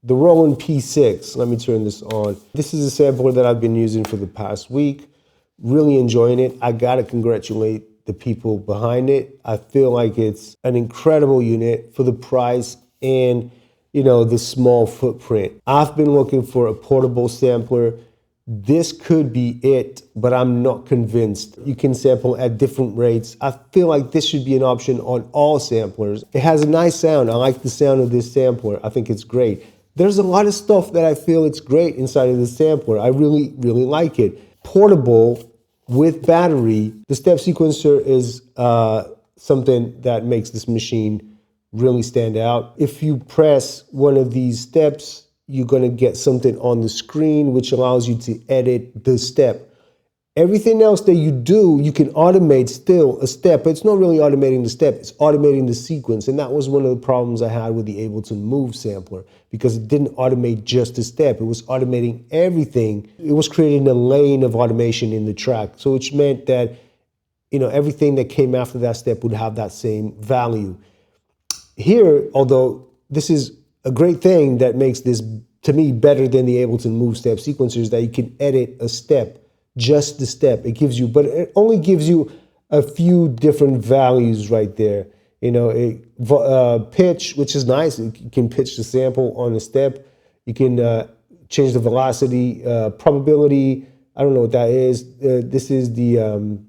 the Roland P-6. Let me turn this on. This is a sampler that I've been using for the past week. Really enjoying it. I gotta congratulate the people behind it. I feel like it's an incredible unit for the price and, you know, the small footprint. I've been looking for a portable sampler. This could be it, but I'm not convinced. You can sample at different rates. I feel like this should be an option on all samplers. It has a nice sound. I like the sound of this sampler. I think it's great. There's a lot of stuff that I feel it's great inside of the sampler. I really, really like it. Portable with battery. The step sequencer is something that makes this machine really stand out. If you press one of these steps, you're going to get something on the screen which allows you to edit the step. Everything else that you do, you can automate still a step, but it's not really automating the step, it's automating the sequence. And that was one of the problems I had with the Ableton Move sampler, because it didn't automate just a step, it was automating everything. It was creating a lane of automation in the track, so which meant that, you know, everything that came after that step would have that same value. Here, although this is a great thing that makes this, to me, better than the Ableton Move step sequencers, that you can edit a step, just the step. It gives you, but it only gives you a few different values right there. You know, pitch, which is nice. You can pitch the sample on a step. You can change the velocity, probability. I don't know what that is. This is the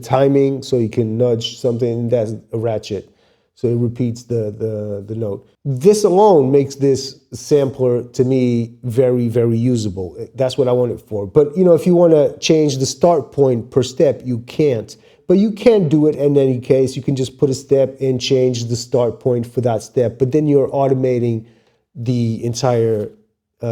timing, so you can nudge something. That's a ratchet. So it repeats the note. This alone makes this sampler, to me, very, very usable. That's what I want it for. But, you know, if you want to change the start point per step, you can't. But you can do it in any case. You can just put a step and change the start point for that step. But then you're automating the entire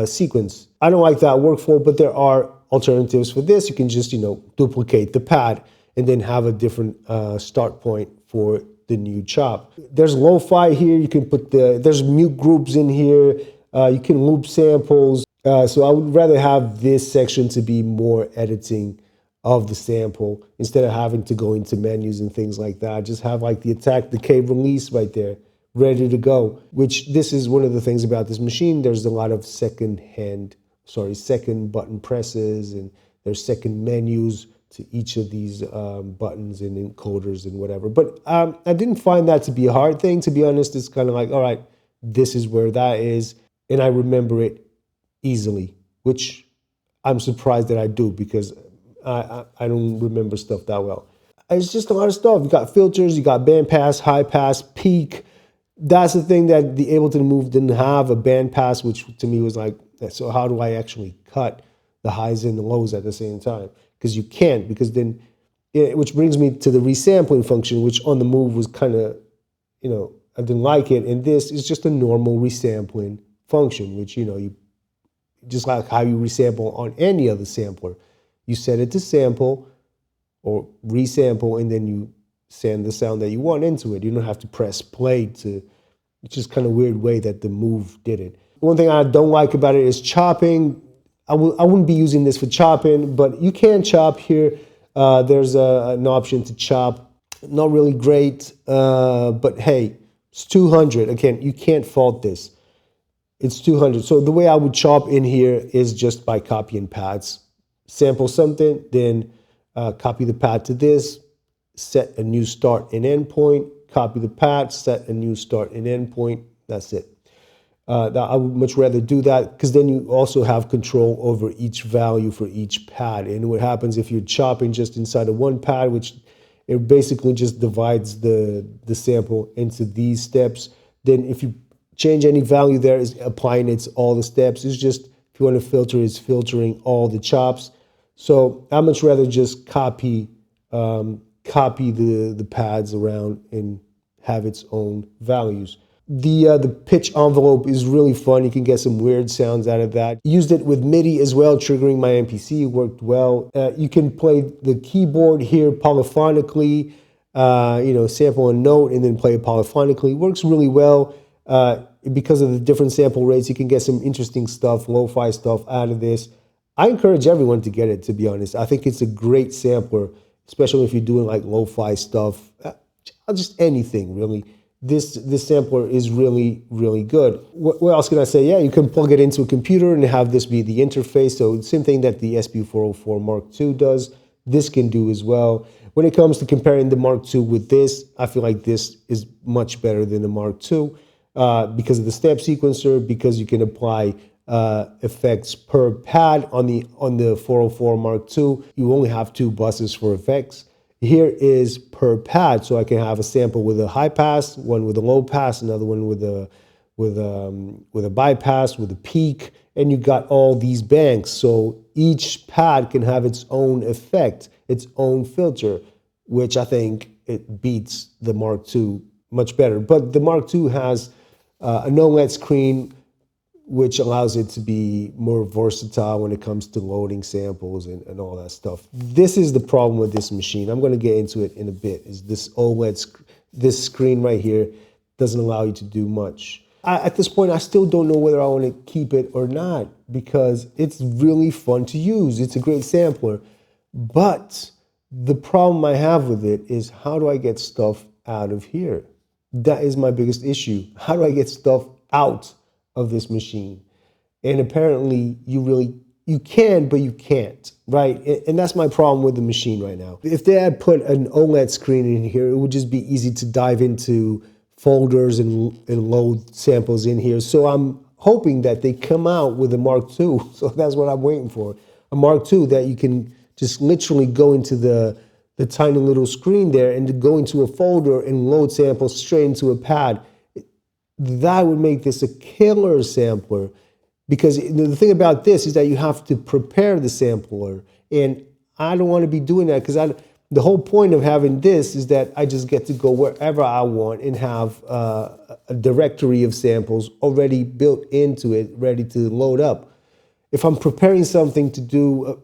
sequence. I don't like that workflow, but there are alternatives for this. You can just, you know, duplicate the pad and then have a different start point for the new chop. There's lo-fi here. You can put there's mute groups in here. You can loop samples. So I would rather have this section to be more editing of the sample instead of having to go into menus and things like that. Just have like the attack, decay, release right there, ready to go, which this is one of the things about this machine. There's a lot of second button presses, and there's second menus to each of these buttons and encoders and whatever. But I didn't find that to be a hard thing, to be honest. It's kind of like, all right, this is where that is, and I remember it easily, which I'm surprised that I do, because I don't remember stuff that well. It's just a lot of stuff. You got filters, you got band pass, high pass, peak. That's the thing that the Ableton Move didn't have, a band pass, which to me was like, so how do I actually cut the highs and the lows at the same time? Because you can't, because then, which brings me to the resampling function, which on the Move was kind of, you know, I didn't like it. And this is just a normal resampling function, which, you know, you just like how you resample on any other sampler. You set it to sample or resample, and then you send the sound that you want into it. You don't have to press play to, it's just kind of weird way that the Move did it. One thing I don't like about it is chopping. I wouldn't be using this for chopping, but you can chop here. There's an option to chop. Not really great, but hey, it's 200. Again, you can't fault this. It's 200. So the way I would chop in here is just by copying pads. Sample something, then copy the pad to this, set a new start and end point, copy the pad, set a new start and end point. That's it. I would much rather do that, because then you also have control over each value for each pad. And what happens if you're chopping just inside of one pad, which it basically just divides the sample into these steps. Then if you change any value there, is applying it to all the steps. It's just, if you want to filter, it's filtering all the chops. So I much rather just copy the pads around and have its own values. The pitch envelope is really fun. You can get some weird sounds out of that. Used it with MIDI as well, triggering my MPC. It worked well. You can play the keyboard here polyphonically, you know, sample a note and then play it polyphonically. It works really well. Because of the different sample rates, you can get some interesting stuff, lo-fi stuff out of this. I encourage everyone to get it, to be honest. I think it's a great sampler, especially if you're doing like lo-fi stuff, just anything really. this sampler is really, really good. What else can I say? Yeah, you can plug it into a computer and have this be the interface. So same thing that the SP404 Mark II does, this can do as well. When it comes to comparing the Mark II with this, I feel like this is much better than the Mark II because of the step sequencer, because you can apply effects per pad. On the 404 Mark II, you only have 2 buses for effects. Here is per pad, so I can have a sample with a high pass, one with a low pass, another one with a bypass, with a peak, and you got all these banks. So each pad can have its own effect, its own filter, which I think it beats the Mark II much better. But the Mark II has an OLED screen, which allows it to be more versatile when it comes to loading samples and all that stuff. This is the problem with this machine. I'm going to get into it in a bit, is this OLED, this screen right here doesn't allow you to do much. At this point, I still don't know whether I want to keep it or not, because it's really fun to use. It's a great sampler. But the problem I have with it is, how do I get stuff out of here? That is my biggest issue. How do I get stuff out of this machine? And apparently you can, but you can't, right? And that's my problem with the machine right now. If they had put an OLED screen in here, it would just be easy to dive into folders and load samples in here. So I'm hoping that they come out with a Mark II. So that's what I'm waiting for. A Mark II that you can just literally go into the tiny little screen there and go into a folder and load samples straight into a pad. That would make this a killer sampler, because the thing about this is that you have to prepare the sampler, and I don't want to be doing that, because the whole point of having this is that I just get to go wherever I want and have a directory of samples already built into it, ready to load up. If I'm preparing something to do,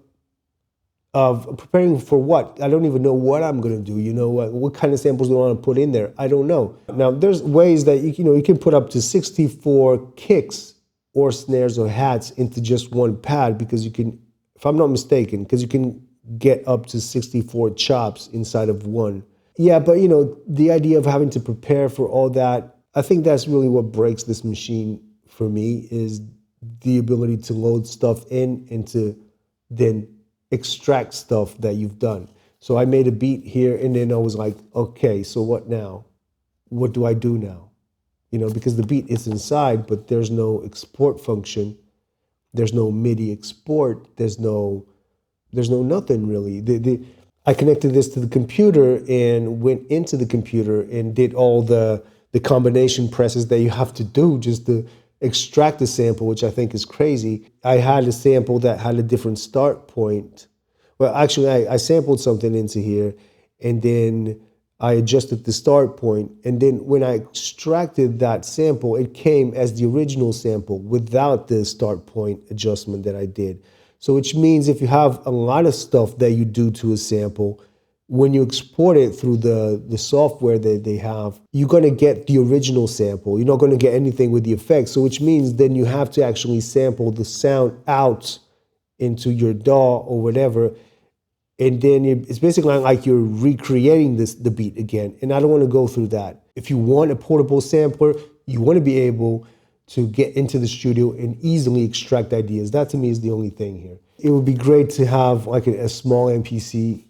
preparing for what? I don't even know what I'm going to do. You know, what kind of samples do I want to put in there? I don't know. Now, there's ways that you can put up to 64 kicks or snares or hats into just one pad, because you can, if I'm not mistaken, because you can get up to 64 chops inside of one. Yeah, but the idea of having to prepare for all that, I think that's really what breaks this machine for me, is the ability to load stuff in and to then extract stuff that you've done. So I made a beat here, and then I was like, okay, so what now? What do I do now? Because the beat is inside, but there's no export function. There's no MIDI export. There's no nothing really. I connected this to the computer and went into the computer and did all the combination presses that you have to do just to extract the sample, which I think is crazy. I had a sample that had a different start point. Well, actually, I sampled something into here, and then I adjusted the start point. And then when I extracted that sample, it came as the original sample without the start point adjustment that I did. So which means if you have a lot of stuff that you do to a sample, when you export it through the software that they have, you're going to get the original sample. You're not going to get anything with the effects. So which means then you have to actually sample the sound out into your DAW or whatever. And then it's basically like you're recreating the beat again. And I don't want to go through that. If you want a portable sampler, you want to be able to get into the studio and easily extract ideas. That to me is the only thing here. It would be great to have like a small MPC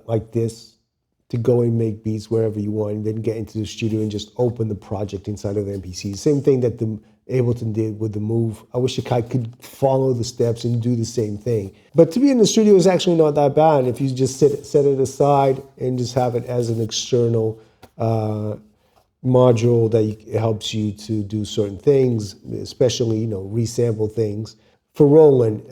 like this to go and make beats wherever you want, and then get into the studio and just open the project inside of the MPC. Same thing that the Ableton did with the Move. I wish I could follow the steps and do the same thing. But to be in the studio is actually not that bad if you just set it aside and just have it as an external module that helps you to do certain things, especially, resample things. For Roland,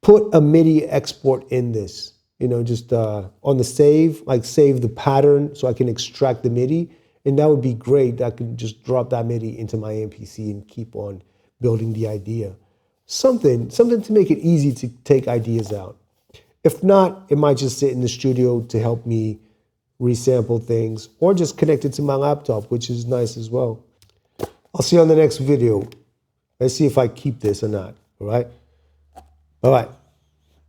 put a MIDI export in this, just on the save, like save the pattern so I can extract the MIDI. And that would be great. I could just drop that MIDI into my MPC and keep on building the idea. Something to make it easy to take ideas out. If not, it might just sit in the studio to help me resample things, or just connect it to my laptop, which is nice as well. I'll see you on the next video. Let's see if I keep this or not, all right? Bye-bye.